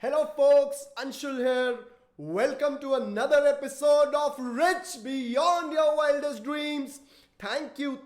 Hello, folks. Anshul here. Welcome to another episode of Rich Beyond Your Wildest Dreams. Thank you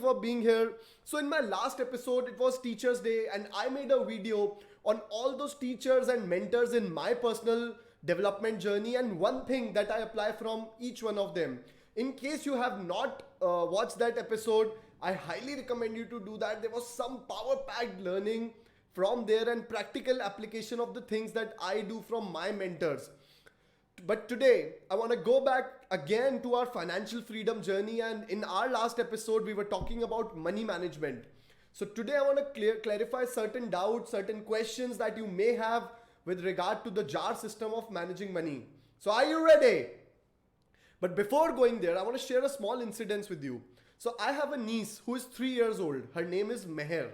for being here. So, in my last episode, it was Teachers' Day, and I made a video on all those teachers and mentors in my personal development journey, and one thing that I apply from each one of them. In case you have not watched that episode, I highly recommend you to do that. There was some power packed learning from there and practical application of the things that I do from my mentors. But today, I want to go back again to our financial freedom journey. And in our last episode, we were talking about money management. So today, I want to clarify certain doubts, certain questions that you may have with regard to the jar system of managing money. So, are you ready? But before going there, I want to share a small incident with you. So, I have a niece who is 3 years old. Her name is Meher.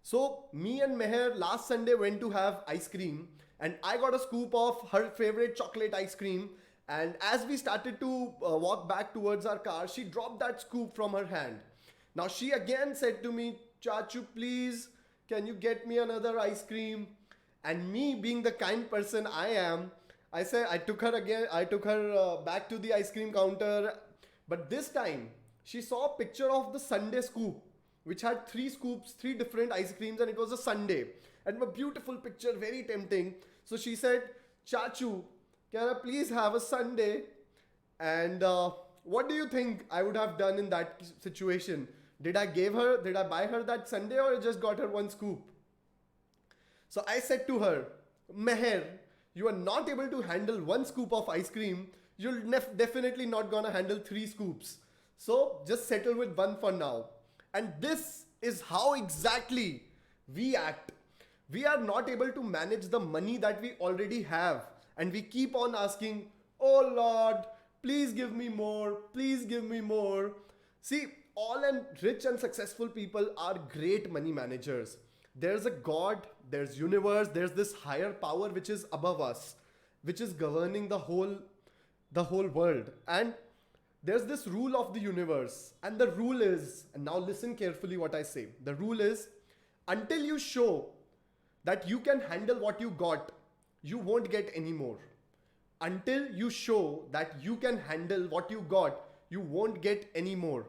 So me and Meher last Sunday went to have ice cream, and I got a scoop of her favorite chocolate ice cream. And as we started to walk back towards our car, she dropped that scoop from her hand. Now she again said to me, Chachu, please, can you get me another ice cream? And me being the kind person I am, I said I took her back to the ice cream counter. But this time she saw a picture of the Sunday scoop which had three scoops, three different ice creams, and it was a Sunday. And a beautiful picture, very tempting. So she said, Chachu, can I please have a Sunday? And what do you think I would have done in that situation? Did I buy her that Sunday, or I just got her one scoop? So I said to her, Meher, you are not able to handle one scoop of ice cream. You're definitely not gonna handle three scoops. So just settle with one for now. And this is how exactly we act. We are not able to manage the money that we already have. And we keep on asking, oh Lord, please give me more, please give me more. See, all and rich and successful people are great money managers. There's a God, there's universe, there's this higher power which is above us, which is governing the whole world. And there's this rule of the universe, and the rule is, and now listen carefully what I say. The rule is, until you show that you can handle what you got, you won't get any more. Until you show that you can handle what you got, you won't get any more.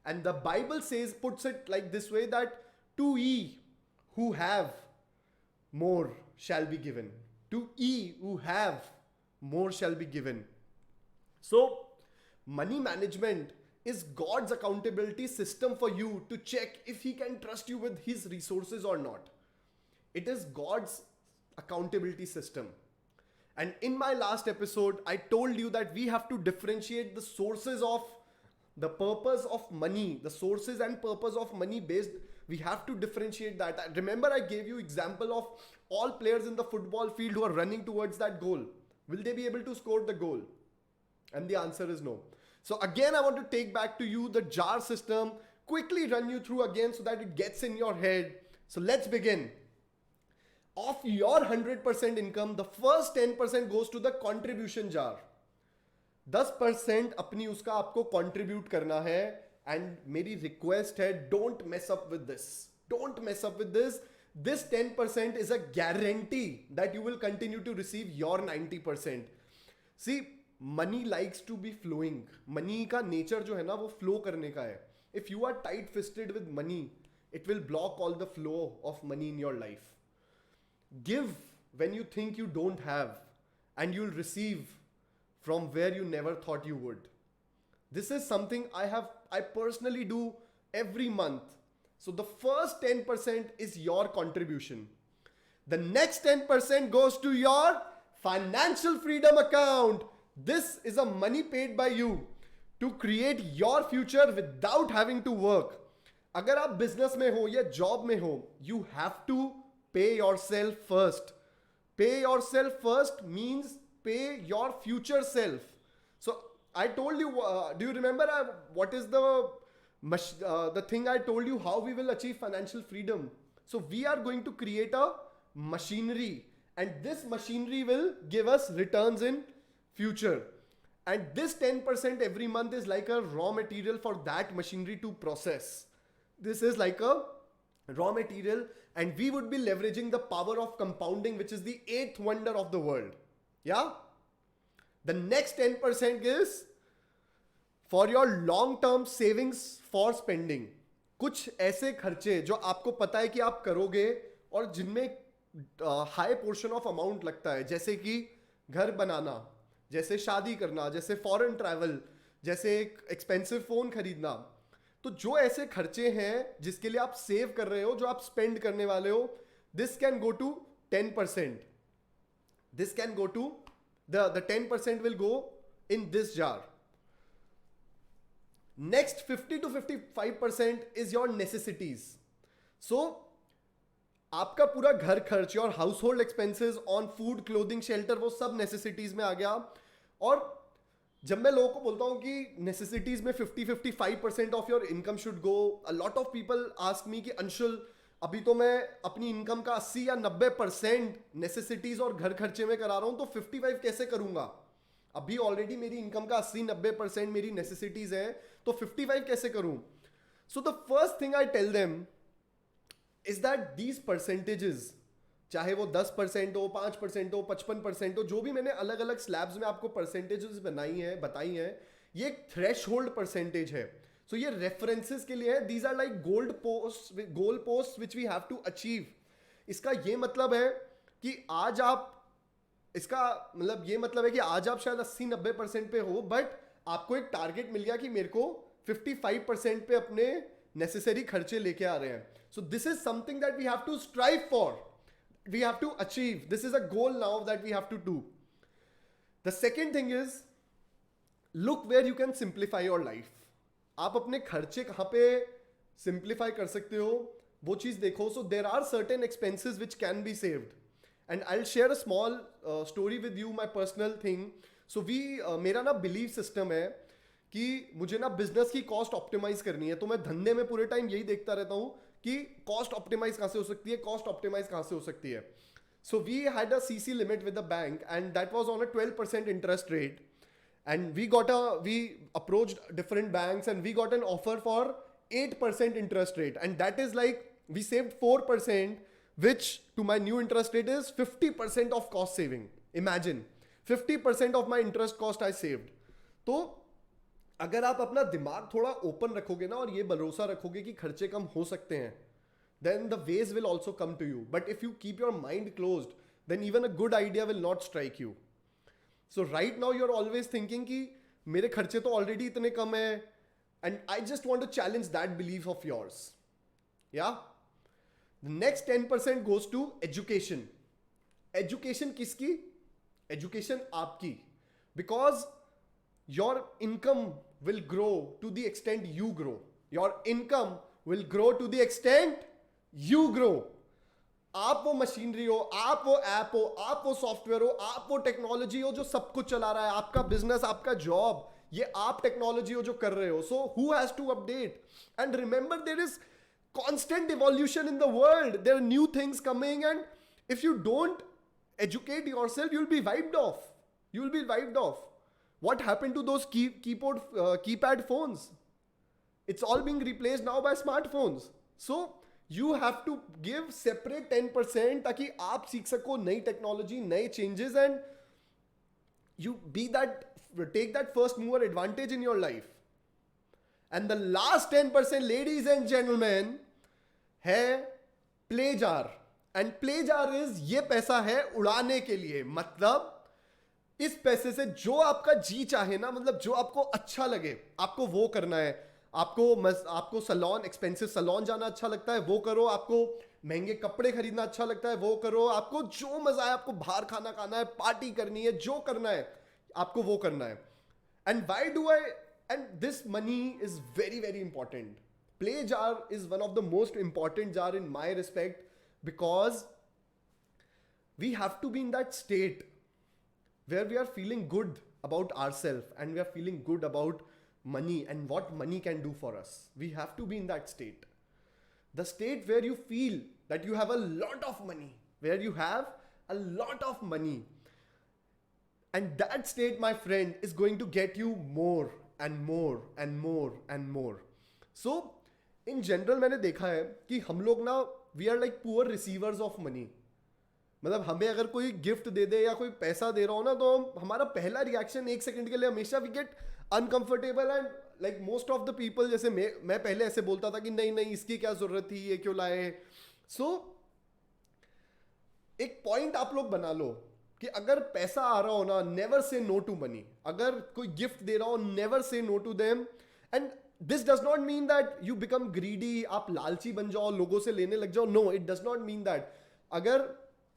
And the Bible puts it like this way, that to ye who have, more shall be given. To ye who have, more shall be given. So money management is God's accountability system for you to check if He can trust you with His resources or not. It is God's accountability system. And in my last episode, I told you that we have to differentiate the sources of the purpose of money, the sources and purpose of money based. We have to differentiate that. Remember, I gave you example of all players in the football field who are running towards that goal. Will they be able to score the goal? And the answer is no. So again, I want to take back to you the jar system, quickly run you through again so that it gets in your head. So let's begin. Of your 100% income, the first 10% goes to the contribution jar. 10% अपनी उसका आपको contribute करना है. And मेरी request है, don't mess up with this. Don't mess up with this. This 10% is a guarantee that you will continue to receive your 90%. See, money likes to be flowing. Money का nature जो है ना, वो flow करने का है. If you are tight fisted with money, it will block all the flow of money in your life. Give when you think you don't have, and you'll receive from where you never thought you would. This is something I personally do every month. So the first 10% is your contribution. The next 10% goes to your financial freedom account. This is a money paid by you to create your future without having to work. अगर आप business में हो या job में हो, you have to pay yourself first. Pay yourself first means pay your future self. So I told you, do you remember what is the thing I told you how we will achieve financial freedom? So we are going to create a machinery, and this machinery will give us returns in future. And this 10% every month is like a raw material for that machinery to process. This is like a raw material and we would be leveraging the power of compounding, which is the eighth wonder of the world. Yeah? The next 10% is for your long term savings for spending. कुछ ऐसे खर्चे जो आपको पता है कि आप करोगे और जिनमें हाई पोर्शन ऑफ अमाउंट लगता है, जैसे कि घर बनाना, जैसे शादी करना, जैसे फॉरेन ट्रैवल, जैसे एक एक्सपेंसिव फोन खरीदना. तो जो ऐसे खर्चे हैं जिसके लिए आप सेव कर रहे हो, जो आप स्पेंड करने वाले हो, this can go to 10%. This can go to the 10% will go in this jar. Next 50 to 55% is your necessities. So आपका पूरा घर खर्च और house hold expenses on food, clothing, shelter, वो सब नेसेसिटीज में आ गया. और जब मैं लोगों को बोलता हूं कि नेसेसिटीज में 50-55% of your income should go, a lot of people ask me कि अंशुल अभी तो मैं अपनी इनकम का 80 या 90% नेसेसिटीज और घर खर्चे में करा रहा हूं, तो 55 कैसे करूंगा? अभी ऑलरेडी मेरी इनकम का 80-90% मेरी नेसेसिटीज है, तो 55 कैसे करूं? So the first thing I tell them is that these percentages, चाहे वो 10% हो, 5% हो, 55% हो, जो भी मैंने अलग अलग स्लैब्स में आपको परसेंटेजेस बताई हैं, ये एक थ्रेश होल्ड परसेंटेज है. सो ये रेफरेंसेस के लिए है. These are like goal post which we have to achieve. इसका ये मतलब है कि आज आप आज आप शायद 80-90% पे हो, बट आपको एक टारगेट मिल गया कि मेरे को 55% पे अपने नेसेसरी खर्चे लेके आ रहे हैं. So this is something that we have to strive for, we have to achieve. This is a goal now that we have to do. The second thing is look where you can simplify your life. आप अपने खर्चे कहां पे simplify कर सकते हो, वो चीज देखो. So there are certain expenses which can be saved, and I will share a small story with you, my personal thing. So मेरा ना बिलीव सिस्टम है कि मुझे ना बिजनेस की कॉस्ट ऑप्टिमाइज करनी है. तो मैं धंधे में पूरे टाइम यही देखता रहता हूं कि कॉस्ट ऑप्टिमाइज कहां से हो सकती है, कॉस्ट ऑप्टिमाइज कहां से हो सकती है. So we had a CC limit with the bank, and that was on a 12% interest rate. And we approached different banks and we got an offer for 8% interest rate, and that is like we saved 4%, which to my new interest rate is 50% of cost saving. Imagine 50% of my interest cost I saved. तो अगर आप अपना दिमाग थोड़ा open रखोगे ना, और ये भरोसा रखोगे कि खर्चे कम हो सकते हैं, then the ways will also come to you. But if you keep your mind closed, then even a good idea will not strike you. So right now you're always thinking कि मेरे खर्चे तो ऑलरेडी इतने कम है, and I just want to challenge that belief of yours. Yeah? The next 10% goes to education. Education किसकी? Education आपकी. Because your income will grow to the extent you grow. Your income will grow to the extent you grow. आप वो machinery हो, आप वो app हो, आप वो सॉफ्टवेयर हो, आप वो टेक्नोलॉजी हो जो सब कुछ चला रहा है. आपका बिजनेस, आपका जॉब, ये आप टेक्नोलॉजी हो जो कर रहे हो. So who has to update? And remember there is constant evolution in the world. There are new things coming, and if you don't educate yourself, you'll be wiped off. You'll be wiped off. What happened to those keypad phones? It's all being replaced now by smartphones. So you have to give separate 10% ताकि आप सीख सको नई technology, नए changes, and you take that first mover advantage in your life. And the last 10%, ladies and gentlemen, है play jar. And play jar is ये पैसा है उड़ाने के लिए. मतलब इस पैसे से जो आपका जी चाहे ना, मतलब जो आपको अच्छा लगे, आपको वो करना है. आपको सैलून, एक्सपेंसिव सैलून जाना अच्छा लगता है, वो करो. आपको महंगे कपड़े खरीदना अच्छा लगता है, वो करो. आपको जो मजा है, आपको बाहर खाना है, पार्टी करनी है, जो करना है आपको वो करना है. And this money is very, very important. Play jar is one of the most important jar in my respect, because we have to be in that state where we are feeling good about ourselves and we are feeling good about money and what money can do for us. We have to be in that state. The state where you feel that you have a lot of money, where you have a lot of money. And that state, my friend, is going to get you more and more and more and more. So, in general मैंने देखा है कि हम लोग ना we are like poor receivers of money. मतलब हमें अगर कोई गिफ्ट दे दे या कोई पैसा दे रहा हो ना, तो हमारा पहला रिएक्शन एक सेकंड के लिए हमेशा we get uncomfortable. And like most of the people, जैसे मैं पहले ऐसे बोलता था कि नहीं नहीं इसकी क्या जरूरत थी, ये क्यों लाए. सो एक पॉइंट आप लोग बना लो कि अगर पैसा आ रहा हो ना, never say no to money. अगर कोई गिफ्ट दे रहा हो, never say no to them. And this does not mean that you become greedy, आप लालची बन जाओ, लोगों से लेने लग जाओ. No, it does not mean that. अगर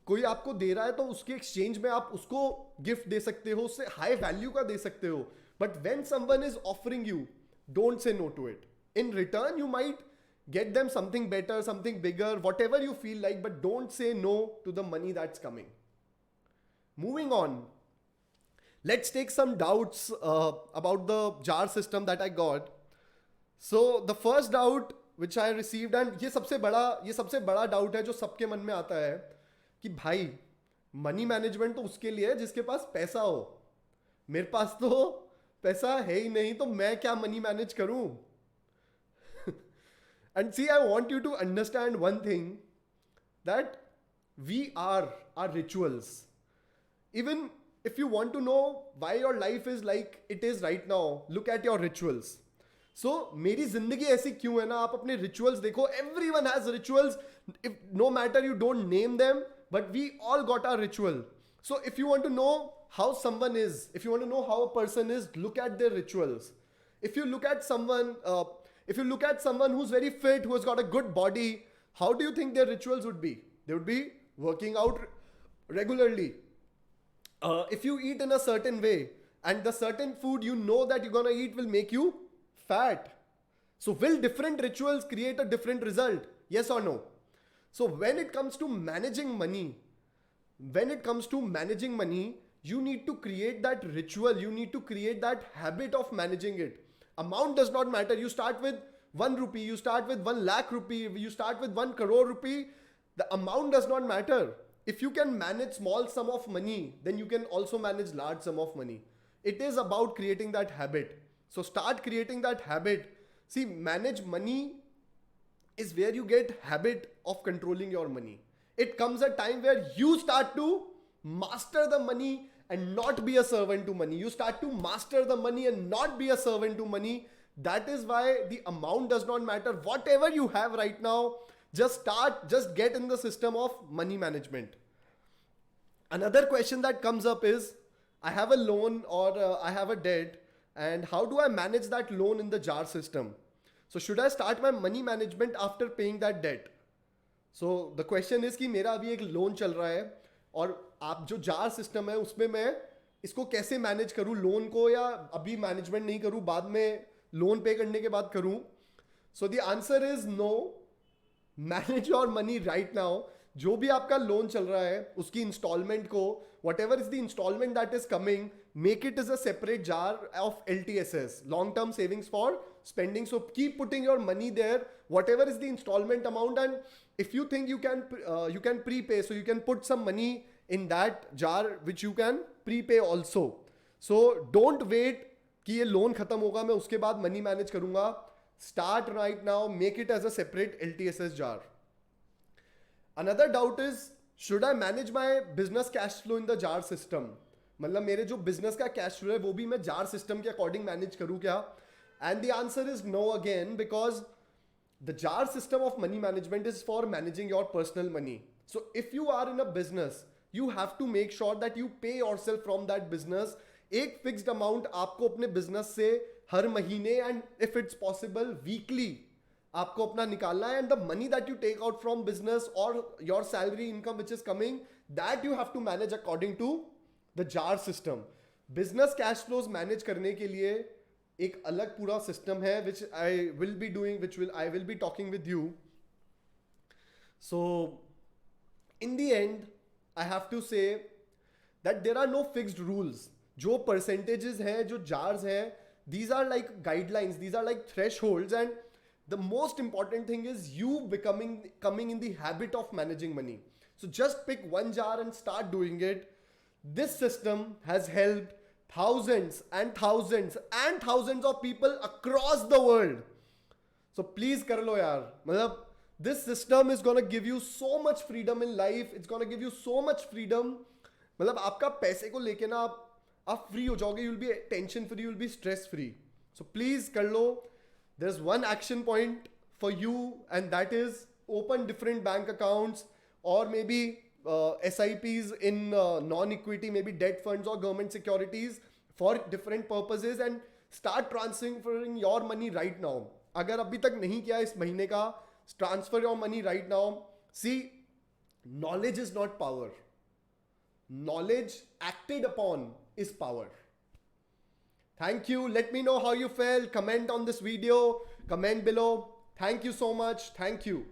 कोई आपको दे रहा है तो उसके एक्सचेंज में आप उसको गिफ्ट दे सकते हो, उससे हाई वैल्यू का दे सकते हो. But when someone is offering you, don't say no to it. In return you might get them something better, something bigger, whatever you feel like, but don't say no to the money that's coming. Moving on, let's take some doubts about the jar system that I got. So the first doubt which I received, and ये सबसे बड़ा doubt है जो सबके मन में आता है कि भाई मनी मैनेजमेंट तो उसके लिए है जिसके पास पैसा हो. मेरे पास तो पैसा है ही नहीं, तो मैं क्या मनी मैनेज करूं. And see, I want you to understand one thing, that we are our rituals. Even if you want to know why your life is like it is right now, look at your rituals. So, मेरी जिंदगी ऐसी क्यों है ना, आप अपने rituals देखो. Everyone has rituals. If no matter you don't name them, but we all got our ritual. So, if you want to know how someone is, if you want to know how a person is, look at their rituals. If you look at someone who's very fit, who has got a good body, how do you think their rituals would be? They would be working out regularly. If you eat in a certain way, and the certain food you know that you're gonna eat will make you fat. So will different rituals create a different result? Yes or no? So when it comes to managing money, you need to create that ritual, you need to create that habit of managing it. Amount does not matter. You start with 1 rupee, you start with 1 lakh rupee, you start with 1 crore rupee. The amount does not matter. If you can manage small sum of money, then you can also manage large sum of money. It is about creating that habit. So start creating that habit. See, manage money is where you get habit of controlling your money. It comes a time where you start to master the money and not be a servant to money. You start to master the money and not be a servant to money. That is why the amount does not matter. Whatever you have right now, just get in the system of money management. Another question that comes up is, I have a loan or I have a debt, and how do I manage that loan in the jar system? So should I start my money management after paying that debt? So the question is कि मेरा अभी एक loan चल रहा है, और आप जो जार सिस्टम है उसमें मैं इसको कैसे मैनेज करूं लोन को, या अभी मैनेजमेंट नहीं करूं, बाद में लोन पे करने के बाद करूं. So the answer is no. Manage your money right now. जो भी आपका लोन चल रहा है उसकी इंस्टॉलमेंट को, whatever is the instalment that is coming, make it is a separate jar of LTSS, long term savings for spending. So keep putting your money there, whatever is the installment amount. And if you think you can prepay, so you can put some money in that jar which you can prepay also. So don't wait कि ये loan खत्म होगा मैं उसके बाद money manage करूंगा. Start right now, make it as a separate LTSS jar. Another doubt is, should I manage my business cash flow in the jar system? मतलब मेरे जो बिजनेस का कैश फ्लो है वो भी मैं जार सिस्टम के अकॉर्डिंग मैनेज करूं क्या? And the answer is no again, because the jar system of money management is for managing your personal money. So if you are in a business, you have to make sure that you pay yourself from that business. एक fixed amount आपको अपने business से हर महीने, and if it's possible weekly, आपको अपना निकालना है. And the money that you take out from business or your salary income which is coming, that you have to manage according to the jar system. Business cash flows manage करने के लिए एक अलग पूरा सिस्टम है which I will be doing, I will be talking with you. So in the end I have to say that there are no fixed rules. जो percentages हैं, जो jars हैं, these are like guidelines, these are like thresholds, and the most important thing is you coming in the habit of managing money. So just pick one jar and start doing it. This system has helped thousands and thousands and thousands of people across the world. So please कर लो यार. मतलब This system is gonna give you so much freedom in life. It's gonna give you so much freedom. मतलब आपका पैसे को लेके ना आप फ्री हो जाओगे. You'll be tension free, you'll be stress free. So please कर लो. There's one action point for you, and that is open different bank accounts, or maybe SIPs in non-equity, maybe debt funds or government securities for different purposes, and start transferring your money right now. अगर अभी तक नहीं किया इस महीने का, transfer your money right now. See, knowledge is not power. Knowledge acted upon is power. Thank you. Let me know how you felt. Comment on this video. Comment below. Thank you so much. Thank you.